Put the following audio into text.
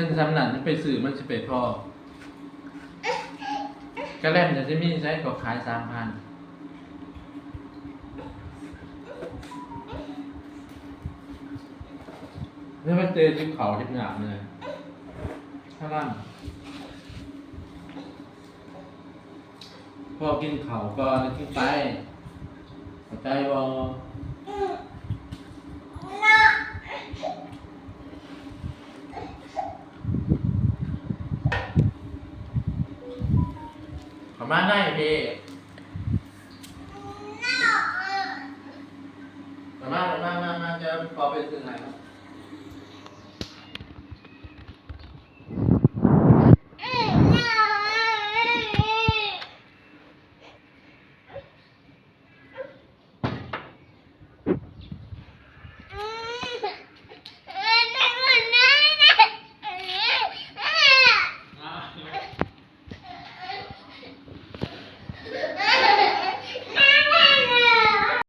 งินสำนักมันไปสื่อมันจะไปพอกระแลมจะมีใช้ก็ขาย3,000แล้วมันเจอจิ้มเขาจิ้มหยาบเลยข้างล่างพอกินเขาก็กินไปเข้าใจบ่ขอมาได้พี่มาจะขอไปซื้อไหนครับ